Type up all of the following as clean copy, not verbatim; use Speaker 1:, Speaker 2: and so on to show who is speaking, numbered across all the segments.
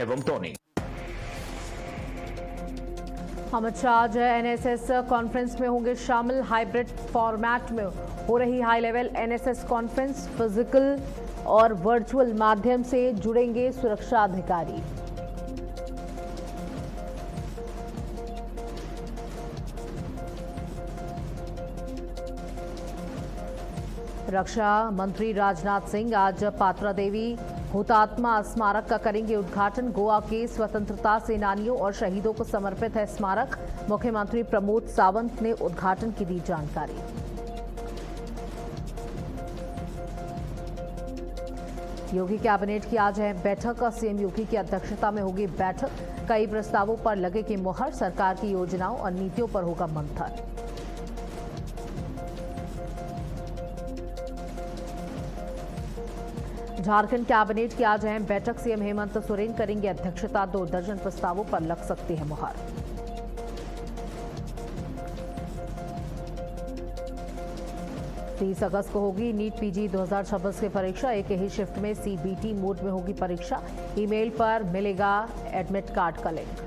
Speaker 1: एवं टोनी।
Speaker 2: अमित शाह आज NSS conference में होंगे शामिल। हाइब्रिड फॉर्मेट में हो रही high level NSS conference, physical और वर्चुअल माध्यम से जुड़ेंगे सुरक्षा अधिकारी। रक्षा मंत्री राजनाथ सिंह आज पात्रा देवी हुतात्मा स्मारक का करेंगे उद्घाटन। गोवा के स्वतंत्रता सेनानियों और शहीदों को समर्पित है स्मारक। मुख्यमंत्री प्रमोद सावंत ने उद्घाटन की दी जानकारी। योगी कैबिनेट की आज है बैठक। सीएम योगी की अध्यक्षता में होगी बैठक। कई प्रस्तावों पर लगेगी मुहर। सरकार की योजनाओं और नीतियों पर होगा मंथन। झारखंड कैबिनेट की आज अहम बैठक। सीएम हेमंत सोरेन करेंगे अध्यक्षता। 2 दर्जन प्रस्तावों पर लग सकती है मुहर। तीस अगस्त को होगी नीट पीजी 2026 की परीक्षा। एक ही शिफ्ट में सीबीटी मोड में होगी परीक्षा। ईमेल पर मिलेगा एडमिट कार्ड का लिंक।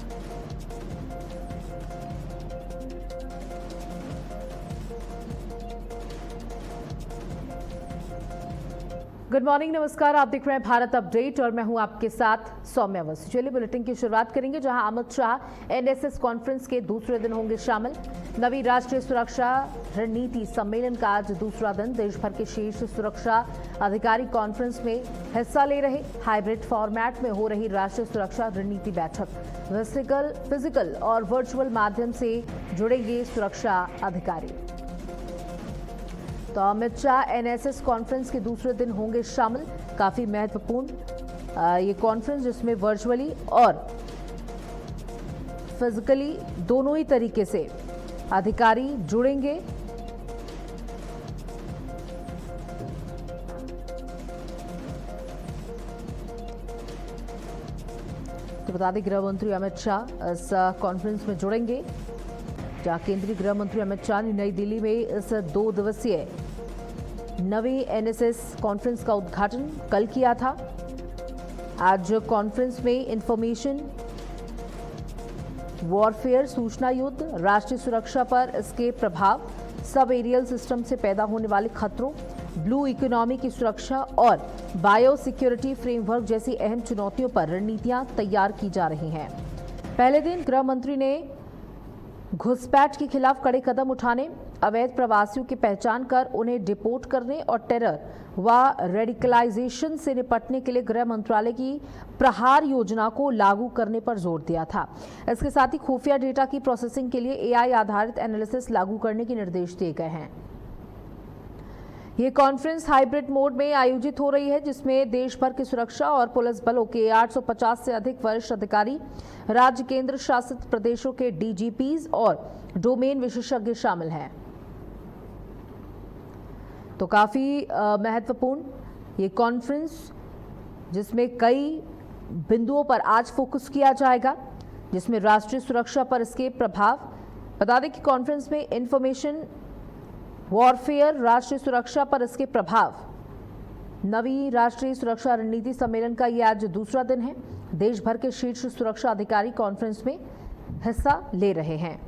Speaker 2: गुड मॉर्निंग, नमस्कार। आप देख रहे हैं भारत अपडेट और मैं हूं आपके साथ सौम्या वसु। चलिए बुलेटिन की शुरुआत करेंगे, जहां अमित शाह एनएसएस कॉन्फ्रेंस के दूसरे दिन होंगे शामिल। नवी राष्ट्रीय सुरक्षा रणनीति सम्मेलन का आज दूसरा दिन। देश भर के शीर्ष सुरक्षा अधिकारी कॉन्फ्रेंस में हिस्सा ले रहे। हाइब्रिड फॉर्मेट में हो रही राष्ट्रीय सुरक्षा रणनीति बैठक। फिजिकल और वर्चुअल माध्यम से जुड़ेंगे सुरक्षा अधिकारी। तो अमित शाह एनएसएस कॉन्फ्रेंस के दूसरे दिन होंगे शामिल। काफी महत्वपूर्ण ये कॉन्फ्रेंस, जिसमें वर्चुअली और फिजिकली दोनों ही तरीके से अधिकारी जुड़ेंगे। तो बता दें, गृह मंत्री अमित शाह इस कॉन्फ्रेंस में जुड़ेंगे, जहां केंद्रीय गृह मंत्री अमित शाह ने नई दिल्ली में इस 2 दिवसीय नवी एनएसएस कॉन्फ्रेंस का उद्घाटन कल किया था। आज कॉन्फ्रेंस में इंफॉर्मेशन वॉरफेयर, सूचना युद्ध, राष्ट्रीय सुरक्षा पर इसके प्रभाव, सब एरियल सिस्टम से पैदा होने वाले खतरों, ब्लू इकोनॉमी की सुरक्षा और बायो सिक्योरिटी फ्रेमवर्क जैसी अहम चुनौतियों पर रणनीतियां तैयार की जा रही हैं। पहले दिन गृह मंत्री ने घुसपैठ के खिलाफ कड़े कदम उठाने, अवैध प्रवासियों की पहचान कर उन्हें डिपोर्ट करने और टेरर व रेडिकलाइजेशन से निपटने के लिए गृह मंत्रालय की प्रहार योजना को लागू करने पर जोर दिया था। इसके साथ ही खुफिया डेटा की प्रोसेसिंग के लिए एआई आधारित एनालिसिस लागू करने के निर्देश दिए गए हैं। ये कॉन्फ्रेंस हाइब्रिड मोड में आयोजित हो रही है, जिसमें देश भर की सुरक्षा और पुलिस बलों के 850 से अधिक वरिष्ठ अधिकारी, राज्य केंद्र शासित प्रदेशों के डीजीपीज और डोमेन विशेषज्ञ शामिल हैं। तो काफी महत्वपूर्ण ये कॉन्फ्रेंस, जिसमें कई बिंदुओं पर आज फोकस किया जाएगा, जिसमें राष्ट्रीय सुरक्षा पर इसके प्रभाव। बता दें कि कॉन्फ्रेंस में इंफॉर्मेशन वॉरफेयर, राष्ट्रीय सुरक्षा पर इसके प्रभाव, नवी राष्ट्रीय सुरक्षा रणनीति सम्मेलन का ये आज दूसरा दिन है। देश भर के शीर्ष सुरक्षा अधिकारी कॉन्फ्रेंस में हिस्सा ले रहे हैं।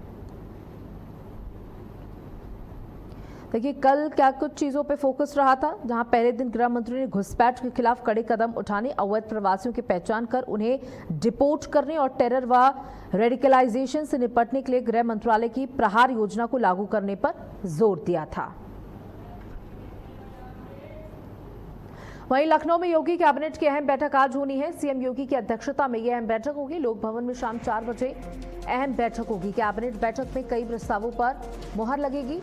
Speaker 2: देखिए, कल क्या कुछ चीजों पे फोकस रहा था, जहां पहले दिन गृह मंत्री ने घुसपैठ के खिलाफ कड़े कदम उठाने, अवैध प्रवासियों की पहचान कर उन्हें डिपोर्ट करने और टेरर व रेडिकलाइजेशन से निपटने के लिए गृह मंत्रालय की प्रहार योजना को लागू करने पर जोर दिया था। वहीं लखनऊ में योगी कैबिनेट की अहम बैठक आज होनी है। सीएम योगी की अध्यक्षता में यह अहम बैठक होगी। लोक भवन में शाम 4 बजे अहम बैठक होगी। कैबिनेट बैठक में कई प्रस्तावों पर मुहर लगेगी।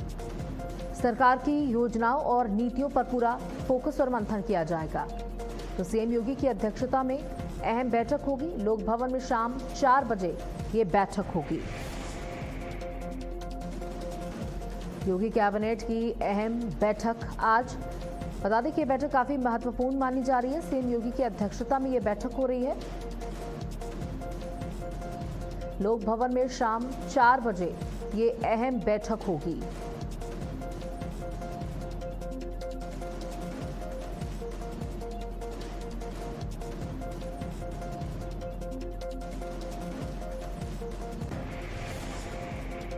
Speaker 2: सरकार की योजनाओं और नीतियों पर पूरा फोकस और मंथन किया जाएगा। तो सीएम योगी की अध्यक्षता में अहम बैठक होगी। लोक भवन में शाम 4 बजे ये बैठक होगी। योगी कैबिनेट की अहम बैठक आज, बता दें कि यह बैठक काफी महत्वपूर्ण मानी जा रही है। सीएम योगी की अध्यक्षता में यह बैठक हो रही है। लोक भवन में शाम 4 बजे ये अहम बैठक होगी।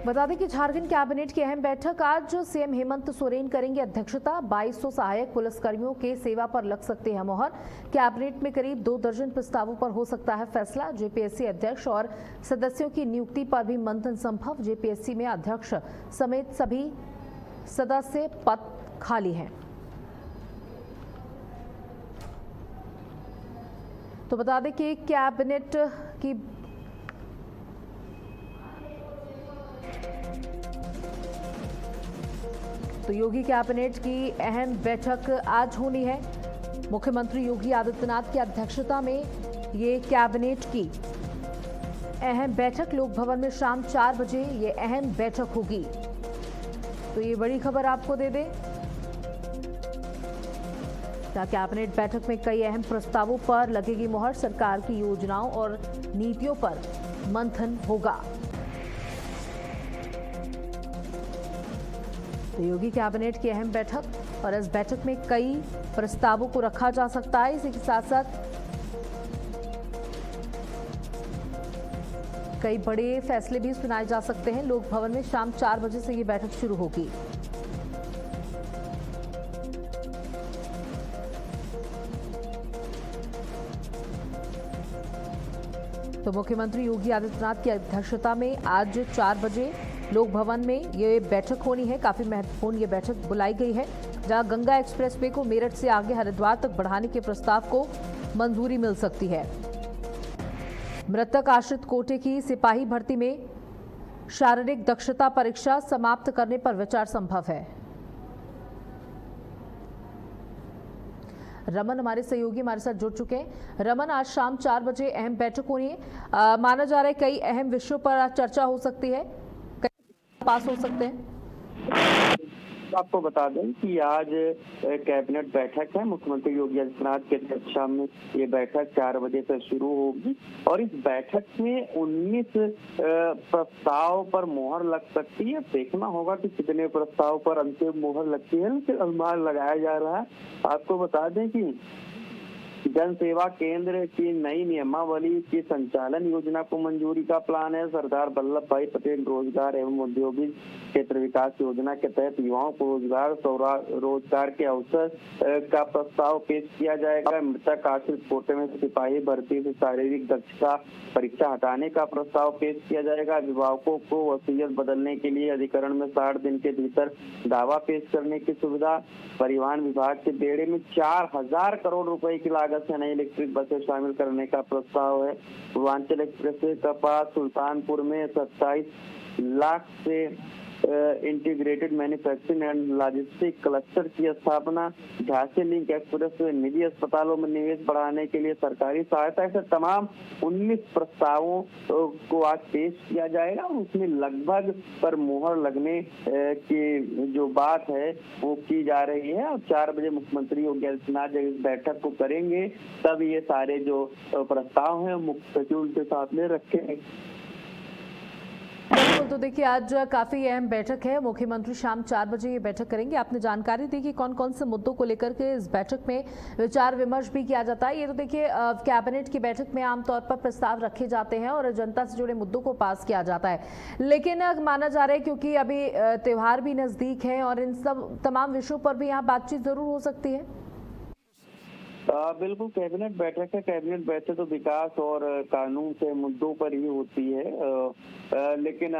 Speaker 2: बता दें कि झारखंड कैबिनेट की अहम बैठक आज सीएम हेमंत सोरेन करेंगे अध्यक्षता। 2200 सहायक पुलिसकर्मियों के सेवा पर लग सकते हैं मोहर। कैबिनेट में करीब 2 दर्जन प्रस्तावों पर हो सकता है फैसला। जेपीएससी अध्यक्ष और सदस्यों की नियुक्ति पर भी मंथन संभव। जेपीएससी में अध्यक्ष समेत सभी सदस्य पद खाली हैं। तो बता दें कि कैबिनेट की तो योगी कैबिनेट की अहम बैठक आज होनी है। मुख्यमंत्री योगी आदित्यनाथ की अध्यक्षता में ये कैबिनेट की अहम बैठक लोक भवन में शाम 4 बजे ये अहम बैठक होगी। तो ये बड़ी खबर आपको दे दें। कैबिनेट बैठक में कई अहम प्रस्तावों पर लगेगी मोहर। सरकार की योजनाओं और नीतियों पर मंथन होगा। तो योगी कैबिनेट की अहम बैठक और इस बैठक में कई प्रस्तावों को रखा जा सकता है। इसी के साथ साथ कई बड़े फैसले भी सुनाए जा सकते हैं। लोक भवन में शाम 4 बजे से ये बैठक शुरू होगी। तो मुख्यमंत्री योगी आदित्यनाथ की अध्यक्षता में आज 4 बजे लोक भवन में ये बैठक होनी है। काफी महत्वपूर्ण ये बैठक बुलाई गई है, जहां गंगा एक्सप्रेसवे को मेरठ से आगे हरिद्वार तक बढ़ाने के प्रस्ताव को मंजूरी मिल सकती है। मृतक आश्रित कोटे की सिपाही भर्ती में शारीरिक दक्षता परीक्षा समाप्त करने पर विचार संभव है। रमन हमारे सहयोगी हमारे साथ जुड़ चुके हैं। रमन, आज शाम 4 बजे अहम बैठक होनी है। माना जा रहा है कई अहम विषयों पर आज चर्चा हो सकती है, कई पास हो सकते हैं।
Speaker 1: आपको बता दें कि आज कैबिनेट बैठक है। मुख्यमंत्री योगी आदित्यनाथ की अध्यक्षता में ये बैठक 4 बजे से शुरू होगी और इस बैठक में 19 प्रस्ताव पर मोहर लग सकती है। देखना होगा कि कितने प्रस्ताव पर अंतिम मोहर लगती है, लेकिन अनुमान लगाया जा रहा है। आपको बता दें कि जन सेवा केंद्र की नई नियमावली की संचालन योजना को मंजूरी का प्लान है। सरदार वल्लभ भाई पटेल रोजगार एवं औद्योगिक क्षेत्र विकास योजना के तहत युवाओं को रोजगार के अवसर का प्रस्ताव पेश किया जाएगा। मृतक आश्रित कोटे में सिपाही भर्ती से शारीरिक दक्षता परीक्षा हटाने का प्रस्ताव पेश किया जाएगा। अभिभावकों को वसीयत बदलने के लिए अधिकरण में 60 दिन के भीतर दावा पेश करने की सुविधा। परिवहन विभाग के बेड़े में 4000 करोड़ रुपए की लागत से नई इलेक्ट्रिक बसें शामिल करने का प्रस्ताव है। पूर्वांचल एक्सप्रेसवे का पास सुल्तानपुर में 27 लाख से integrated manufacturing and logistic cluster की स्थापना। झांसी लिंक एक्सप्रेसवे निजी अस्पतालों में निवेश बढ़ाने के लिए सरकारी सहायता। ऐसे तमाम 19 प्रस्तावों को आज पेश किया जाएगा और उसमें लगभग पर मोहर लगने की जो बात है वो की जा रही है। और 4 बजे मुख्यमंत्री योगी आदित्यनाथ जब इस बैठक को करेंगे तब ये सारे जो प्रस्ताव हैं मुख्य सचिव के सामने रखेंगे।
Speaker 2: तो देखिए आज काफी अहम बैठक है। मुख्यमंत्री शाम 4 बजे ये बैठक करेंगे। आपने जानकारी दी कि कौन कौन से मुद्दों को लेकर के इस बैठक में विचार विमर्श भी किया जाता है। ये तो देखिए कैबिनेट की बैठक में आमतौर पर प्रस्ताव रखे जाते हैं और जनता से जुड़े मुद्दों को पास किया जाता है, लेकिन माना जा रहा है क्योंकि अभी त्योहार भी नजदीक है और इन सब तमाम विषयों पर भी यहाँ बातचीत जरूर हो सकती है।
Speaker 1: बिल्कुल कैबिनेट बैठक है। कैबिनेट बैठक तो विकास और कानून के मुद्दों पर ही होती है, लेकिन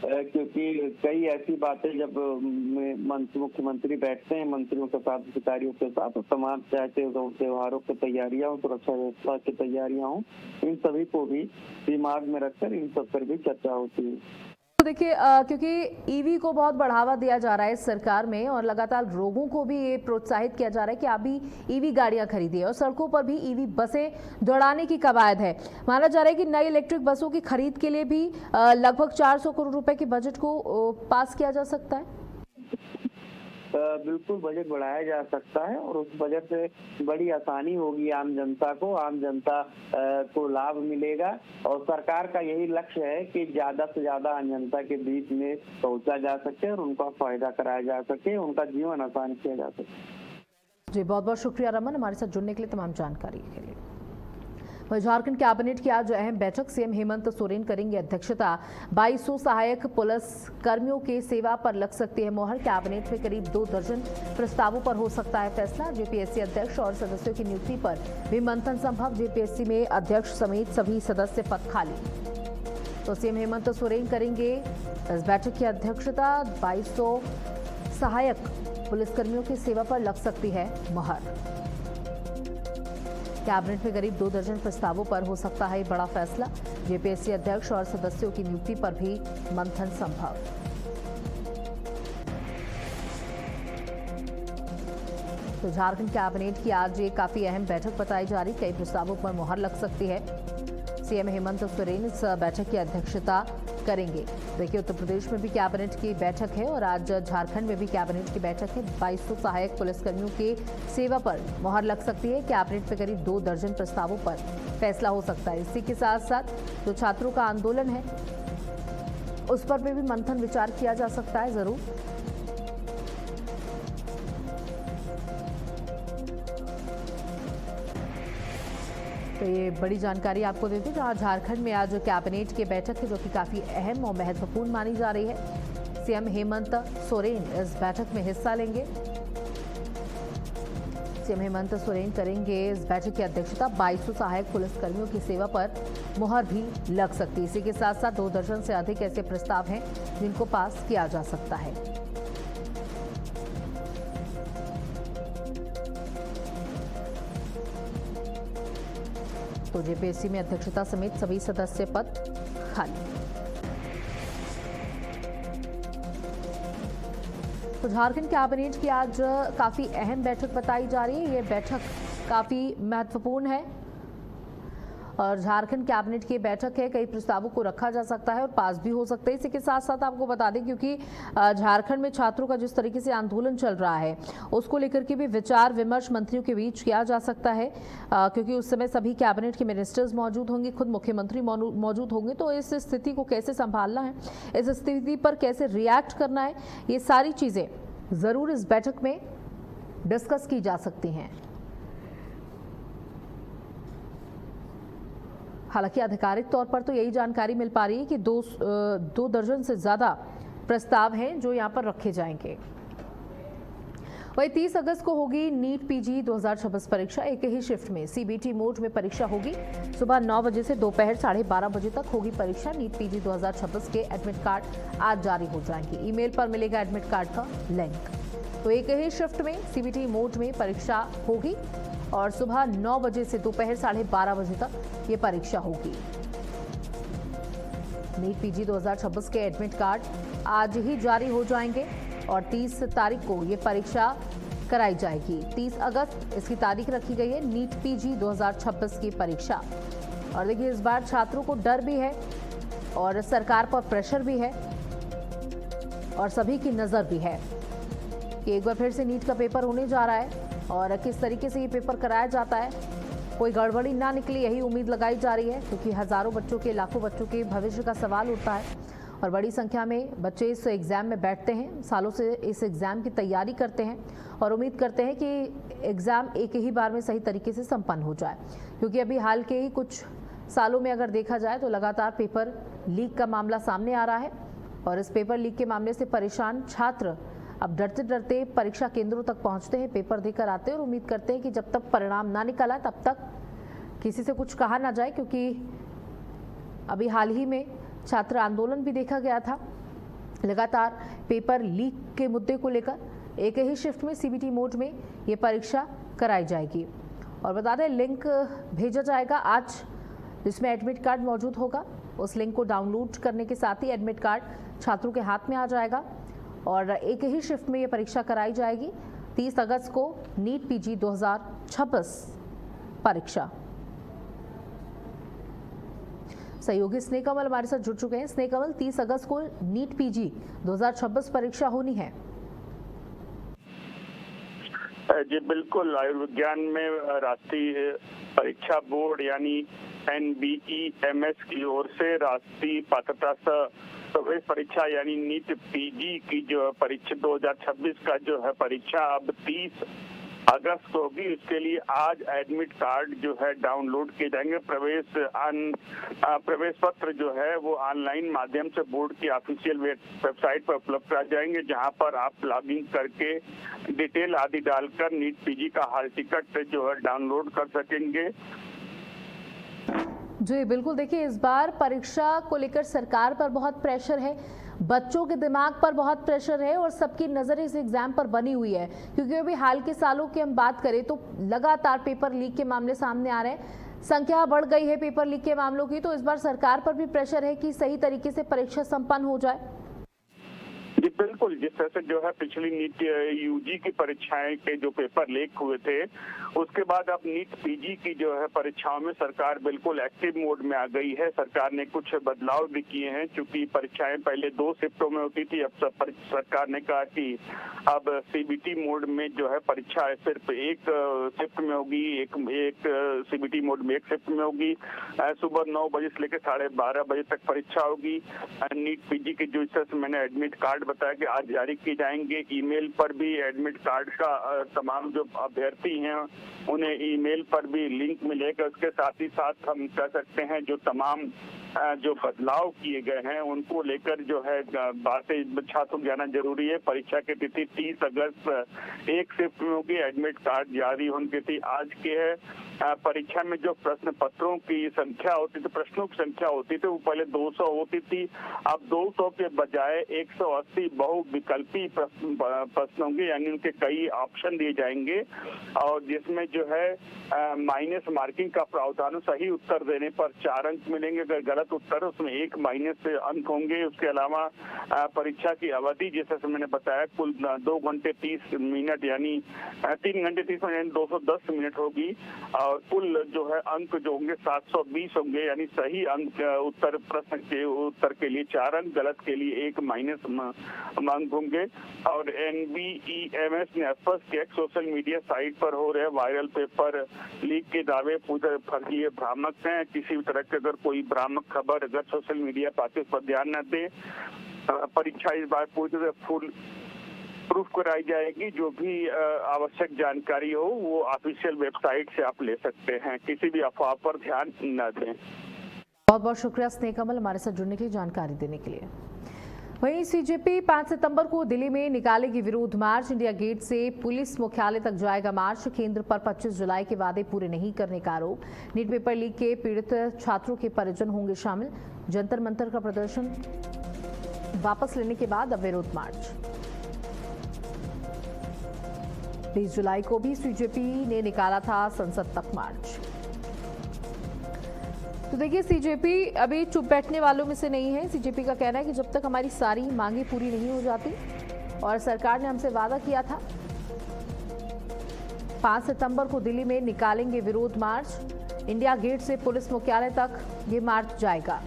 Speaker 1: क्योंकि कई ऐसी बातें जब मुख्यमंत्री बैठते हैं मंत्रियों के साथ अधिकारियों के साथ, तो तमाम चाहे त्योहारों की तैयारियां हो, सुरक्षा व्यवस्था की तैयारियां हो, इन सभी को भी दिमाग में रखकर इन सब पर भी चर्चा होती है।
Speaker 2: देखिए क्योंकि ईवी को बहुत बढ़ावा दिया जा रहा है इस सरकार में और लगातार लोगों को भी ये प्रोत्साहित किया जा रहा है कि आप भी ईवी गाड़ियां खरीदिए और सड़कों पर भी ईवी बसें दौड़ाने की कवायद है। माना जा रहा है कि नई इलेक्ट्रिक बसों की खरीद के लिए भी लगभग 400 करोड़ रुपए के बजट को पास किया जा सकता है।
Speaker 1: बिल्कुल बजट बढ़ाया जा सकता है और उस बजट से बड़ी आसानी होगी आम जनता को। आम जनता को लाभ मिलेगा और सरकार का यही लक्ष्य है कि ज्यादा से ज्यादा आम जनता के बीच में पहुंचा जा सके और उनका फायदा कराया जा सके, उनका जीवन आसान किया जा सके।
Speaker 2: जी बहुत बहुत शुक्रिया रमन, हमारे साथ जुड़ने के लिए, तमाम जानकारी के लिए। वहीं झारखंड कैबिनेट की आज अहम बैठक, सीएम हेमंत सोरेन करेंगे अध्यक्षता। 2200 सहायक पुलिस कर्मियों के सेवा पर लग सकती है मोहर। कैबिनेट में करीब 2 दर्जन प्रस्तावों पर हो सकता है फैसला। जेपीएससी अध्यक्ष और सदस्यों की नियुक्ति पर भी मंथन संभव। जेपीएससी में अध्यक्ष समेत सभी सदस्य पद खाली। तो सीएम हेमंत सोरेन करेंगे इस बैठक की अध्यक्षता। 2200 सहायक पुलिसकर्मियों की सेवा पर लग सकती है मोहर। कैबिनेट में करीब 2 दर्जन प्रस्तावों पर हो सकता है बड़ा फैसला। जेपीएससी अध्यक्ष और सदस्यों की नियुक्ति पर भी मंथन संभव। तो झारखंड कैबिनेट की आज एक काफी अहम बैठक बताई जा रही। कई प्रस्तावों पर मुहर लग सकती है। सीएम हेमंत सोरेन इस बैठक की अध्यक्षता करेंगे। देखिए, उत्तर प्रदेश में भी कैबिनेट की बैठक है और आज झारखंड में भी कैबिनेट की बैठक है। 2200 सहायक पुलिसकर्मियों के सेवा पर मुहर लग सकती है। कैबिनेट में करीब 2 दर्जन प्रस्तावों पर फैसला हो सकता है। इसी के साथ साथ जो छात्रों का आंदोलन है उस पर भी मंथन विचार किया जा सकता है जरूर। तो ये बड़ी जानकारी आपको देते हैं, जहां झारखंड में आज कैबिनेट की बैठक है जो कि काफी अहम और महत्वपूर्ण मानी जा रही है। सीएम हेमंत सोरेन इस बैठक में हिस्सा लेंगे। सीएम हेमंत सोरेन करेंगे इस बैठक की अध्यक्षता। 2200 सहायक पुलिसकर्मियों की सेवा पर मुहर भी लग सकती है। इसी के साथ साथ 2 दर्जन से अधिक ऐसे प्रस्ताव हैं जिनको पास किया जा सकता है। तो जेपीएससी में अध्यक्षता समेत सभी सदस्य पद खाली। तो झारखंड कैबिनेट की आज काफी अहम बैठक बताई जा रही है। ये बैठक काफी महत्वपूर्ण है और झारखंड कैबिनेट की बैठक है। कई प्रस्तावों को रखा जा सकता है और पास भी हो सकते हैं। इसी के साथ साथ आपको बता दें, क्योंकि झारखंड में छात्रों का जिस तरीके से आंदोलन चल रहा है उसको लेकर के भी विचार विमर्श मंत्रियों के बीच किया जा सकता है, क्योंकि उस समय सभी कैबिनेट के मिनिस्टर्स मौजूद होंगे, खुद मुख्यमंत्री मौजूद होंगे। तो इस स्थिति को कैसे संभालना है, इस स्थिति पर कैसे रिएक्ट करना है, ये सारी चीजें जरूर इस बैठक में डिस्कस की जा सकती हैं। हालांकि आधिकारिक तौर पर तो यही जानकारी मिल पा रही है कि 2 दर्जन से ज्यादा प्रस्ताव हैं जो यहां पर रखे जाएंगे। वही 30 अगस्त को होगी नीट पीजी 2026 परीक्षा। एक ही शिफ्ट में सीबीटी मोड में परीक्षा होगी। सुबह 9 बजे से दोपहर 12:30 बजे तक होगी परीक्षा। नीट पीजी 2026 के एडमिट कार्ड आज जारी हो जाएंगे। ईमेल पर मिलेगा एडमिट कार्ड का लिंक। तो एक ही शिफ्ट में सीबीटी मोड में परीक्षा होगी और सुबह 9 बजे से दोपहर 12:30 बजे तक ये परीक्षा होगी। नीट पीजी 2026 के एडमिट कार्ड आज ही जारी हो जाएंगे और 30 तारीख को ये परीक्षा कराई जाएगी। 30 अगस्त इसकी तारीख रखी गई है नीट पीजी 2026 की परीक्षा। और देखिए, इस बार छात्रों को डर भी है और सरकार पर प्रेशर भी है और सभी की नजर भी है कि एक बार फिर से नीट का पेपर होने जा रहा है और किस तरीके से ये पेपर कराया जाता है, कोई गड़बड़ी ना निकले यही उम्मीद लगाई जा रही है, क्योंकि हजारों बच्चों के, लाखों बच्चों के भविष्य का सवाल उठता है और बड़ी संख्या में बच्चे इस एग्जाम में बैठते हैं, सालों से इस एग्जाम की तैयारी करते हैं और उम्मीद करते हैं कि एग्जाम एक ही बार में सही तरीके से संपन्न हो जाए। क्योंकि अभी हाल के ही कुछ सालों में अगर देखा जाए तो लगातार पेपर लीक का मामला सामने आ रहा है और इस पेपर लीक के मामले से परेशान छात्र अब डरते डरते परीक्षा केंद्रों तक पहुंचते हैं, पेपर देकर आते हैं और उम्मीद करते हैं कि जब तक परिणाम ना निकला तब तक किसी से कुछ कहा ना जाए। क्योंकि अभी हाल ही में छात्र आंदोलन भी देखा गया था। लगातार पेपर लीक के मुद्दे को लेकर एक ही शिफ्ट में सीबीटी मोड में ये परीक्षा कराई जाएगी। और बता दें, लिंक भेजा जाएगा आज जिसमें एडमिट कार्ड मौजूद होगा। उस लिंक को डाउनलोड करने के साथ ही एडमिट कार्ड छात्रों के हाथ में आ जाएगा और एक ही शिफ्ट में ये परीक्षा कराई जाएगी। 30 अगस्त को नीट पीजी 2026 परीक्षा। सहयोगी स्नेह कमल हमारे साथ जुड़ चुके हैं। स्नेह कमल, 30 अगस्त को नीट पीजी 2026 परीक्षा होनी है।
Speaker 3: जी बिल्कुल, आयुर्विज्ञान में राष्ट्रीय परीक्षा बोर्ड यानी NBEMS की ओर से राष्ट्रीय पात्रता प्रवेश परीक्षा यानी नीट पीजी की जो परीक्षा 2026 का जो है परीक्षा अब 30 अगस्त को होगी। इसके लिए आज एडमिट कार्ड जो है डाउनलोड किए जाएंगे। प्रवेश पत्र जो है वो ऑनलाइन माध्यम से बोर्ड की ऑफिशियल वेबसाइट पर उपलब्ध कराए जाएंगे, जहां पर आप लॉगिन करके डिटेल आदि डालकर नीट पीजी का हॉल टिकट जो है डाउनलोड कर सकेंगे।
Speaker 2: जी बिल्कुल, देखिए इस बार परीक्षा को लेकर सरकार पर बहुत प्रेशर है, बच्चों के दिमाग पर बहुत प्रेशर है और सबकी नज़र इस एग्जाम पर बनी हुई है, क्योंकि अभी हाल के सालों की हम बात करें तो लगातार पेपर लीक के मामले सामने आ रहे हैं, संख्या बढ़ गई है पेपर लीक के मामलों की। तो इस बार सरकार पर भी प्रेशर है कि सही तरीके से परीक्षा संपन्न हो जाए।
Speaker 3: जी बिल्कुल, जिस तरह से जो है पिछली नीट यूजी की परीक्षाएं के जो पेपर लीक हुए थे, उसके बाद अब नीट पीजी की जो है परीक्षाओं में सरकार बिल्कुल एक्टिव मोड में आ गई है। सरकार ने कुछ बदलाव भी किए हैं, क्योंकि परीक्षाएं पहले 2 शिफ्टों में होती थी। अब सरकार ने कहा कि अब सीबीटी मोड में जो है परीक्षा सिर्फ एक शिफ्ट में होगी, एक सीबीटी मोड में एक शिफ्ट में होगी। सुबह 9 बजे से लेकर 12:30 बजे तक परीक्षा होगी। नीट पीजी की जो इस तरह से मैंने एडमिट कार्ड बताया कि आज जारी किए जाएंगे। ईमेल पर भी एडमिट कार्ड का तमाम जो अभ्यर्थी हैं उन्हें ईमेल पर भी लिंक मिलेगा। उसके साथ ही साथ हम कह सकते हैं जो तमाम जो बदलाव किए गए हैं उनको लेकर जो है बातें छात्रों को जाना जरूरी है। परीक्षा की तिथि 30 अगस्त एक शिफ्ट में होगी। एडमिट कार्ड जारी होने की तिथि आज की है। परीक्षा में जो प्रश्न पत्रों की संख्या होती थी, प्रश्नों की संख्या होती थी, वो पहले 200 होती थी। अब 200 के बजाय 180 बहुविकल्पी प्रश्न होंगे, यानी उनके कई ऑप्शन दिए जाएंगे और जिसमें जो है माइनस मार्किंग का प्रावधान, सही उत्तर देने पर 4 अंक मिलेंगे, अगर गलत उत्तर है उसमें 1 माइनस अंक होंगे। उसके अलावा परीक्षा की अवधि जैसे मैंने बताया कुल 2 घंटे 30 मिनट यानी 3 घंटे 30 मिनट यानी 210 मिनट होगी और कुल जो है अंक जो होंगे 720 होंगे, यानी सही अंक उत्तर प्रश्न के उत्तर के लिए 4 अंक, गलत के लिए 1 माइनस अंक होंगे। और NBEMS ने स्पष्ट किया सोशल मीडिया साइट पर हो रहे वायरल पेपर लीक के दावे पूरे फर्जी भ्रामक हैं। किसी भी तरह की अगर कोई भ्रामक खबर अगर सोशल मीडिया पर आती है उस पर ध्यान न दे। परीक्षा इस बार पूरी तरह फुल प्रूफ कराई जाएगी। जो भी आवश्यक जानकारी हो वो ऑफिशियल वेबसाइट से आप ले सकते हैं। किसी भी अफवाह पर ध्यान न दें।
Speaker 2: बहुत बहुत शुक्रिया स्नेह कमल हमारे साथ जुड़ने के लिए, जानकारी देने के लिए। वहीं सीजेपी 5 सितंबर को दिल्ली में निकालेगी विरोध मार्च। इंडिया गेट से पुलिस मुख्यालय तक जाएगा मार्च। केंद्र पर 25 जुलाई के वादे पूरे नहीं करने का आरोप। नीट पेपर लीक के पीड़ित छात्रों के परिजन होंगे शामिल। जंतर मंतर का प्रदर्शन वापस लेने के बाद अब विरोध मार्च। 20 जुलाई को भी सीजेपी ने निकाला था संसद तक मार्च। तो देखिए सीजेपी अभी चुप बैठने वालों में से नहीं है। सीजेपी का कहना है कि जब तक हमारी सारी मांगे पूरी नहीं हो जाती, और सरकार ने हमसे वादा किया था 5 सितंबर को दिल्ली में निकालेंगे विरोध मार्च। इंडिया गेट से पुलिस मुख्यालय तक ये मार्च जाएगा।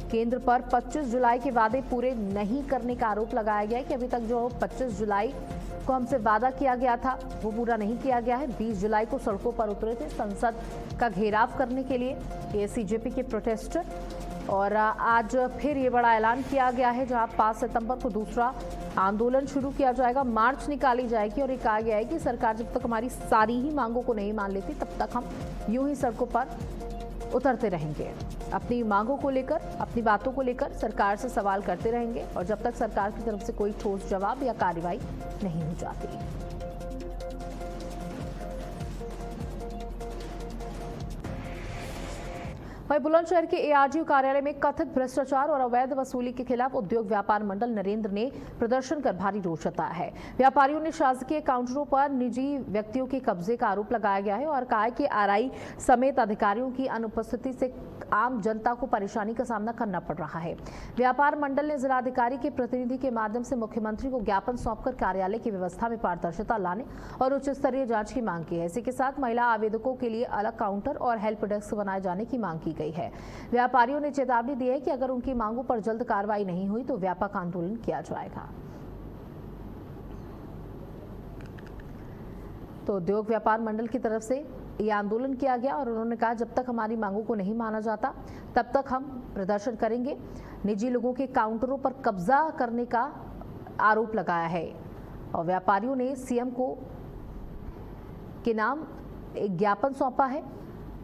Speaker 2: केंद्र पर 25 जुलाई के वादे पूरे नहीं करने का आरोप लगाया गया है कि अभी तक जो 25 जुलाई को हमसे वादा किया गया था वो पूरा नहीं किया गया है। 20 जुलाई को सड़कों पर उतरे थे संसद का घेराव करने के लिए ये सीजेपी के प्रोटेस्टर, और आज फिर ये बड़ा ऐलान किया गया है जहां 5 सितंबर को दूसरा आंदोलन शुरू किया जाएगा, मार्च निकाली जाएगी। और ये कहा गया है कि सरकार जब तक हमारी सारी ही मांगों को नहीं मान लेती तब तक हम यूं ही सड़कों पर उतरते रहेंगे। अपनी मांगों को लेकर, अपनी बातों को लेकर सरकार से सवाल करते रहेंगे और जब तक सरकार की तरफ से कोई ठोस जवाब या कार्रवाई नहीं हो जाती। वहीं बुलंदशहर के एआरडीओ कार्यालय में कथित भ्रष्टाचार और अवैध वसूली के खिलाफ उद्योग व्यापार मंडल नरेंद्र ने प्रदर्शन कर भारी रोष जताया है। व्यापारियों ने शासकीय काउंटरों पर निजी व्यक्तियों के कब्जे का आरोप लगाया गया है और कहा है कि आरआई समेत अधिकारियों की अनुपस्थिति से आम जनता को परेशानी का सामना करना पड़ रहा है। व्यापार मंडल ने जिलाधिकारी के प्रतिनिधि के माध्यम से मुख्यमंत्री को ज्ञापन सौंपकर कार्यालय की व्यवस्था में पारदर्शिता लाने और उच्च स्तरीय जांच की मांग की है। इसी के साथ महिला आवेदकों के लिए अलग काउंटर और हेल्प डेस्क बनाए जाने की मांग की गई है। व्यापारियों ने चेतावनी दी है कि अगर उनकी मांगों पर जल्द कार्रवाई नहीं हुई तो व्यापक आंदोलन किया जाएगा। तो उद्योग व्यापार मंडल की तरफ से ये आंदोलन किया गया और उन्होंने कहा जब तक हमारी मांगों को नहीं माना जाता तब तक हम प्रदर्शन करेंगे। निजी लोगों के काउंटरों पर कब्जा करने का आरोप लगाया है और व्यापारियों ने सीएम के नाम एक ज्ञापन सौंपा है।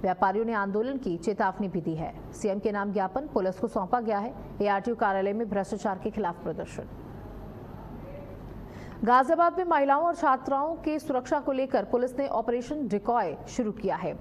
Speaker 2: व्यापारियों ने आंदोलन की चेतावनी भी दी है। सीएम के नाम ज्ञापन पुलिस को सौंपा गया है। एआरटीओ कार्यालय में भ्रष्टाचार के खिलाफ प्रदर्शन। गाजियाबाद में महिलाओं और छात्राओं की सुरक्षा को लेकर पुलिस ने ऑपरेशन डिकॉय शुरू किया है।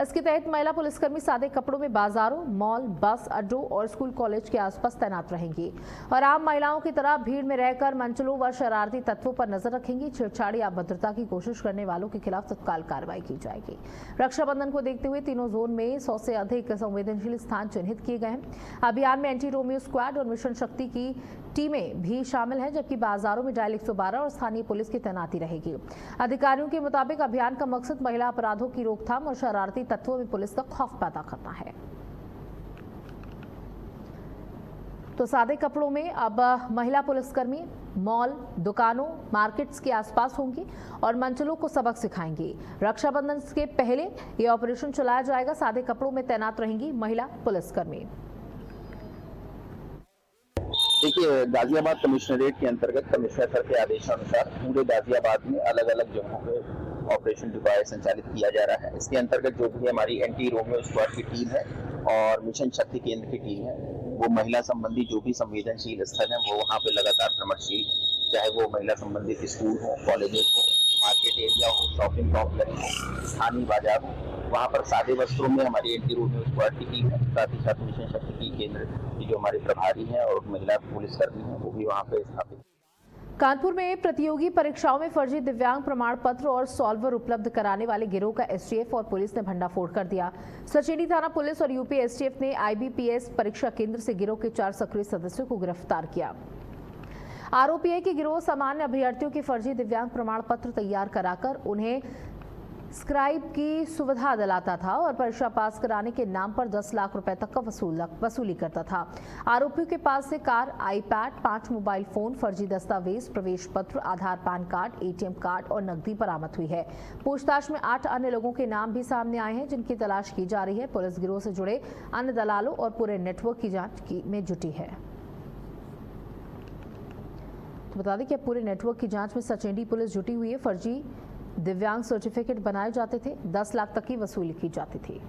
Speaker 2: इसके तहत महिला पुलिसकर्मी सादे कपड़ों में बाजारों, मॉल, बस अड्डों और स्कूल कॉलेज के आसपास तैनात रहेंगी और आम महिलाओं की तरह भीड़ में रहकर मंचलों व शरारती तत्वों पर नजर रखेंगी। छेड़छाड़ या अभद्रता की कोशिश करने वालों के खिलाफ तत्काल कार्रवाई की जाएगी। रक्षाबंधन को देखते हुए तीनों जोन में 100 से अधिक संवेदनशील स्थान चिन्हित किए गए हैं। अभियान में एंटी रोमियो स्क्वाड और मिशन शक्ति की टीमें भी शामिल हैं, जबकि बाजारों में डायल 112 और स्थानीय पुलिस की तैनाती रहेगी। अधिकारियों के मुताबिक अभियान का मकसद महिला अपराधों की रोकथाम और शरारती तत्वों में पुलिस का खौफ पैदा करना है। तो सादे कपड़ों में अब महिला पुलिसकर्मी मॉल, दुकानों, मार्केट्स के आसपास होंगी और मंचलों को सबक सिखाएंगी। रक्षाबंधन के पहले ये ऑपरेशन चलाया जाएगा। सादे कपड़ों में तैनात रहेंगी महिला पुलिसकर्मी।
Speaker 4: देखिए, गाजियाबाद कमिश्नरेट के अंतर्गत कमिश्नर सर के आदेशानुसार पूरे गाजियाबाद में अलग अलग जगहों पे ऑपरेशन डिकॉय संचालित किया जा रहा है। इसके अंतर्गत जो भी हमारी एंटी रोमियो स्क्वाड की टीम है और मिशन शक्ति केंद्र की टीम है, वो महिला संबंधी जो भी संवेदनशील स्थल है वो वहाँ पे लगातार भ्रमणशील, चाहे वो महिला संबंधित स्कूल हो, कॉलेजेस हो, मार्केट एरिया हो, शॉपिंग कॉम्प्लेक्स हो, स्थानीय बाजार हो, वहाँ पर सादे वस्त्रों में हमारी एंटी रोमियो स्क्वाड की टीम है। साथ ही साथ मिशन शक्ति की केंद्र की जो हमारे प्रभारी हैं और महिला पुलिसकर्मी हैं वो भी वहाँ पे स्थापित।
Speaker 2: कानपुर में प्रतियोगी परीक्षाओं में फर्जी दिव्यांग प्रमाण पत्र और सॉल्वर उपलब्ध कराने वाले गिरोह का एसटीएफ और पुलिस ने भंडाफोड़ कर दिया। सचेनी थाना पुलिस और यूपी एसटीएफ ने आईबीपीएस परीक्षा केंद्र से गिरोह के 4 सक्रिय सदस्यों को गिरफ्तार किया। आरोपी है कि गिरोह सामान्य अभ्यर्थियों के फर्जी दिव्यांग प्रमाण पत्र तैयार कराकर उन्हें स्क्राइब की सुविधा दिलाता था और परीक्षा पास कराने के नाम पर 10 लाख रुपए तक का वसूली करता था। आरोपियों के पास से कार, आईपैड, 5 मोबाइल फोन, फर्जी दस्तावेज, प्रवेश पत्र, आधार, पैन कार्ड, एटीएम कार्ड और नकदी बरामद हुई है। पूछताछ में 8 अन्य लोगों के नाम भी सामने आए हैं, जिनकी तलाश की जा रही है। पुलिस गिरोह से जुड़े अन्य दलालों और पूरे नेटवर्क की जांच में जुटी है। तो बता दें कि पूरे नेटवर्क की जांच में सचेंडी पुलिस जुटी हुई है। फर्जी दिव्यांग सर्टिफिकेट बनाए जाते थे, 10 लाख तक की वसूली की जाती थी।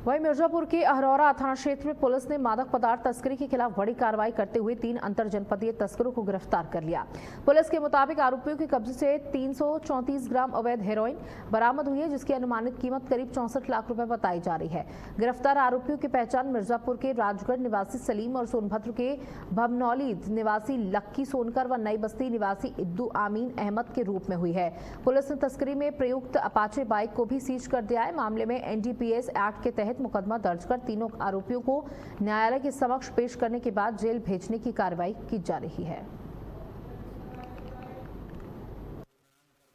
Speaker 2: वहीं मिर्जापुर के अहरौरा थाना क्षेत्र में पुलिस ने मादक पदार्थ तस्करी के खिलाफ बड़ी कार्रवाई करते हुए 3 अंतर जनपदीय तस्करों को गिरफ्तार कर लिया। पुलिस के मुताबिक आरोपियों के कब्जे से 334 ग्राम अवैध हेरोइन बरामद हुई है, जिसकी अनुमानित कीमत करीब 64 लाख रुपए बताई जा रही है। गिरफ्तार आरोपियों की पहचान मिर्जापुर के राजगढ़ निवासी सलीम और सोनभद्र के भमनौली निवासी लक्की सोनकर व नई बस्ती निवासी इद्दू आमीन अहमद के रूप में हुई है। पुलिस ने तस्करी में प्रयुक्त अपाचे बाइक को भी सीज कर दिया है। मामले में एनडीपीएस एक्ट के तहत मुकदमा दर्ज कर तीनों आरोपियों को न्यायालय के समक्ष पेश करने के बाद जेल भेजने की कार्रवाई की जा रही है।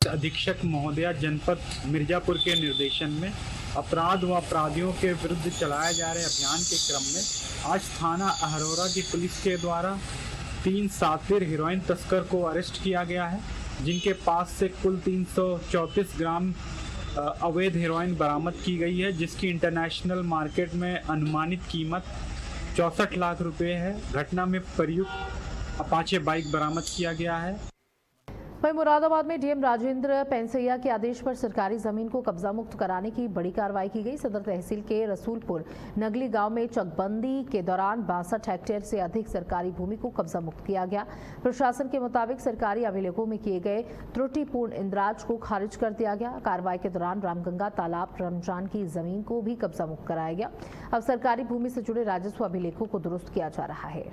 Speaker 5: अधीक्षक महोदया जनपद मिर्जापुर के निर्देशन में अपराध व अपराधियों के विरुद्ध चलाए जा रहे अभियान के क्रम में आज थाना अहरौरा की पुलिस के द्वारा 3 सातिर हेरोइन तस्कर को अरेस्ट किया गया है, जिनके पास से कुल 334 ग्राम अवैध हेरोइन बरामद की गई है, जिसकी इंटरनेशनल मार्केट में अनुमानित कीमत 64 लाख रुपए है। घटना में प्रयुक्त अपाचे बाइक बरामद किया गया है।
Speaker 2: वहीं मुरादाबाद में डीएम राजेंद्र पेंसैया के आदेश पर सरकारी जमीन को कब्जा मुक्त कराने की बड़ी कार्रवाई की गई। सदर तहसील के रसूलपुर नगली गांव में चकबंदी के दौरान 62 हेक्टेयर से अधिक सरकारी भूमि को कब्जा मुक्त किया गया। प्रशासन के मुताबिक सरकारी अभिलेखों में किए गए त्रुटिपूर्ण इंद्राज को खारिज कर दिया गया। कार्रवाई के दौरान रामगंगा तालाब रमजान की जमीन को भी कब्जा मुक्त कराया गया। अब सरकारी भूमि से जुड़े राजस्व अभिलेखों को दुरुस्त किया जा रहा है।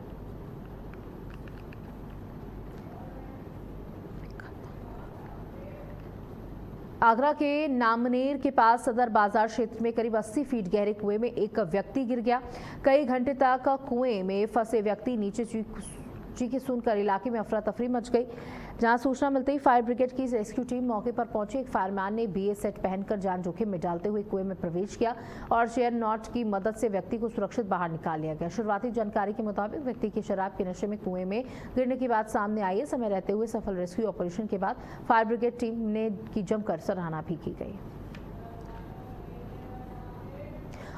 Speaker 2: आगरा के नामनेर के पास सदर बाजार क्षेत्र में करीब 80 फीट गहरे कुएं में एक व्यक्ति गिर गया। कई घंटे तक कुएं में फंसे व्यक्ति नीचे चीखें सुनकर इलाके में अफरा तफरी मच गई। जहां सूचना मिलते ही फायर ब्रिगेड की रेस्क्यू टीम मौके पर पहुंची। एक फायरमैन ने बीए सेट पहनकर जान जोखिम में डालते हुए कुएं में प्रवेश किया और चेयर नॉट की मदद से व्यक्ति को सुरक्षित बाहर निकाल लिया गया। शुरुआती जानकारी के मुताबिक व्यक्ति की शराब के नशे में कुएं में गिरने की बात सामने आई है। समय रहते हुए सफल रेस्क्यू ऑपरेशन के बाद फायर ब्रिगेड टीम ने की जमकर सराहना भी की गई।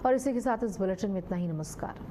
Speaker 2: और इसी के साथ इस बुलेटिन में इतना ही। नमस्कार।